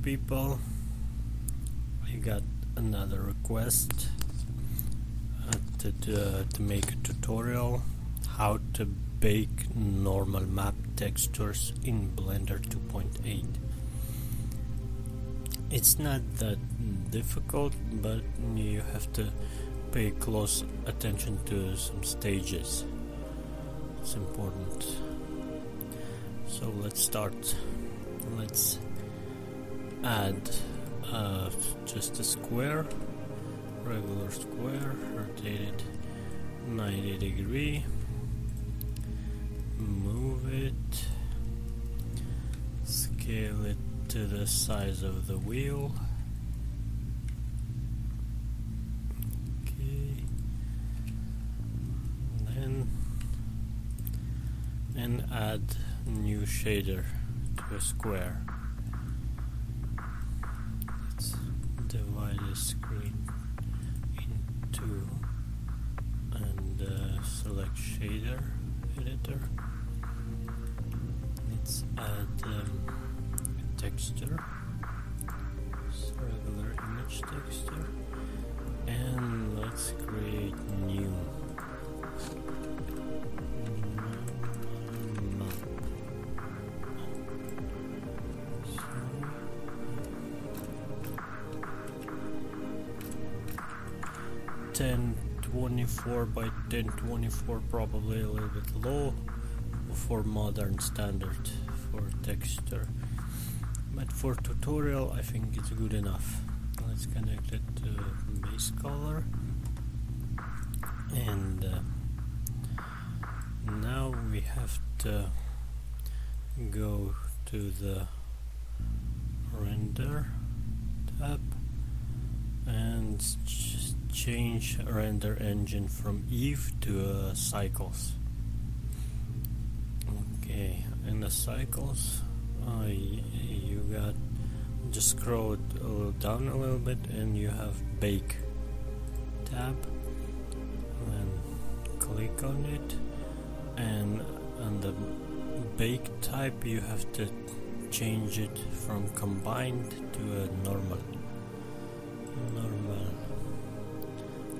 people, I got another request to make a tutorial how to bake normal map textures in Blender 2.8. It's not that difficult, but you have to pay close attention to some stages. It's important. So let's start. Let's add just a square, regular square, rotated 90 degree, move it, scale it to the size of the wheel. Okay, and add new shader to a square. Let's divide the screen in two and select shader editor. Let's add a texture, regular image texture, and let's create new. 1024 by 1024, probably a little bit low for modern standard for texture, but for tutorial I think it's good enough. Let's connect it to base color, and now we have to go to the render tab and just change render engine from Eve to cycles. Okay, in the cycles you got, just scroll down a little bit and you have bake tab, and click on it, and on the bake type you have to change it from combined to a normal.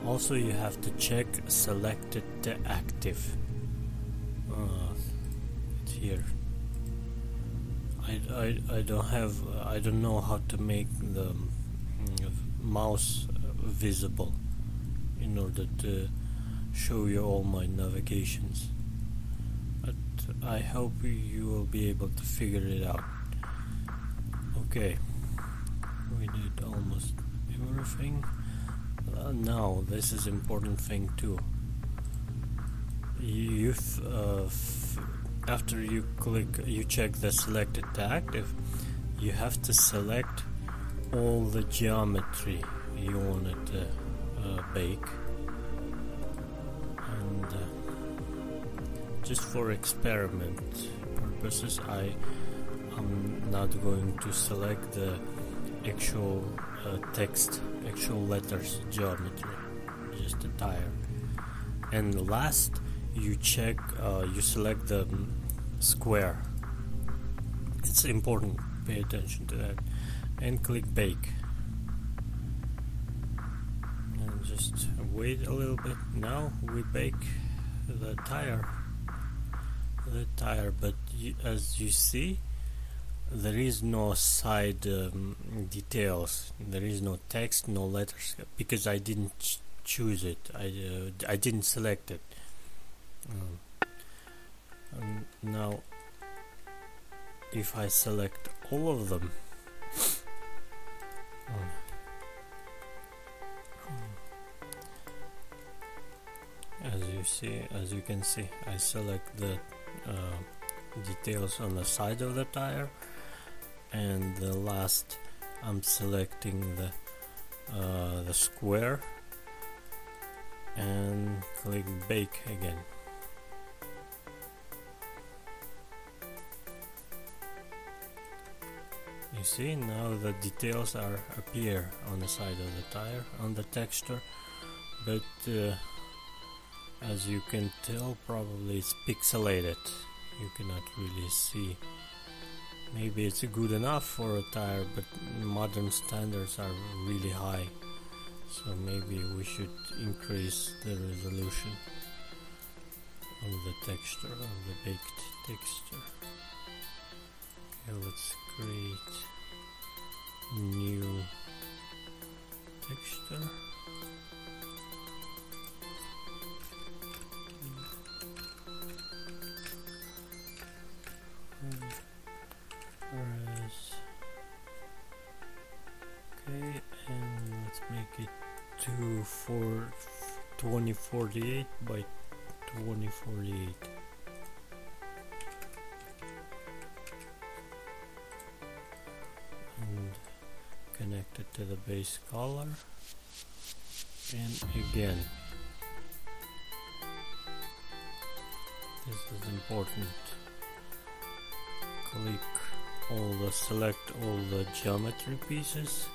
Also you have to check selected to active. It's here. I don't know how to make the mouse visible in order to show you all my navigations, but I hope you will be able to figure it out. Okay, we did almost everything. Now this is important thing too. After you check the selected to active, you have to select all the geometry you wanted to bake, and just for experiment purposes I'm not going to select the actual text, actual letters geometry, just the tire. And last you check, you select the square. It's important, pay attention to that, and click bake, and just wait a little bit. Now we bake the tire, but as you see, there is no side details, there is no text, no letters, because I didn't choose it, I didn't select it. And now if I select all of them, as you can see, I select the details on the side of the tire, and the last I'm selecting the square and click bake again. You see, now the details appear on the side of the tire, on the texture, but as you can tell, probably it's pixelated. You cannot really see Maybe it's good enough for a tire, but modern standards are really high, so maybe we should increase the resolution of the texture, of the baked texture. Okay, let's create new texture. Okay, and let's make it 2048 by 2048. And connect it to the base color. And again, this is important. Select all the geometry pieces,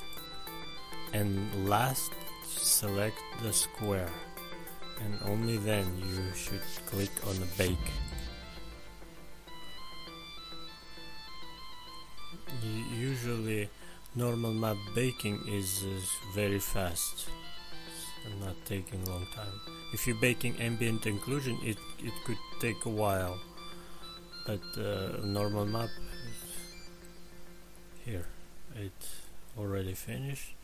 and last select the square, and only then you should click on the bake. Usually normal map baking is very fast, so not taking a long time. If you're baking ambient occlusion, it could take a while, but normal map here, it's already finished,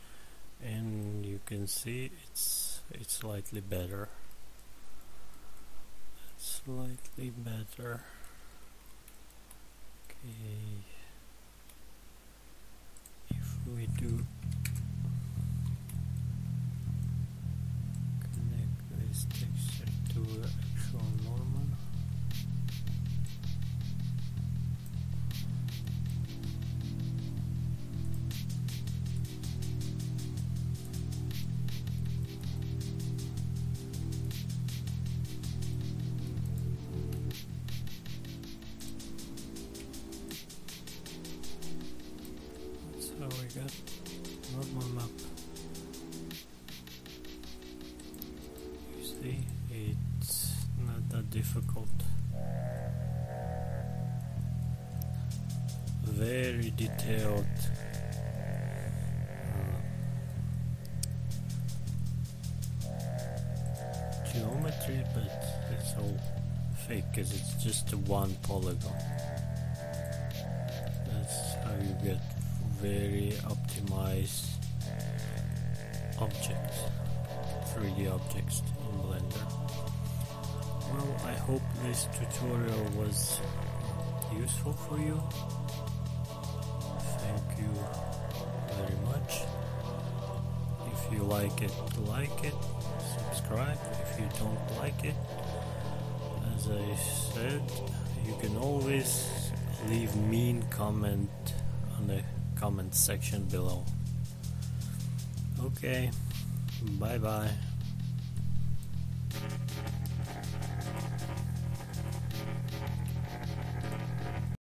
and you can see it's slightly better. It's slightly better. Okay, if we do connect this texture to actual normal. So we got normal map. You see, it's not that difficult. Very detailed geometry, but it's all fake because it's just a one polygon. That's how you get very optimized objects, 3D objects in Blender. Well, I hope this tutorial was useful for you. Thank you very much. If you like it, subscribe. If you don't like it, as I said, you can always leave mean comment on the comment section below. Okay, bye bye.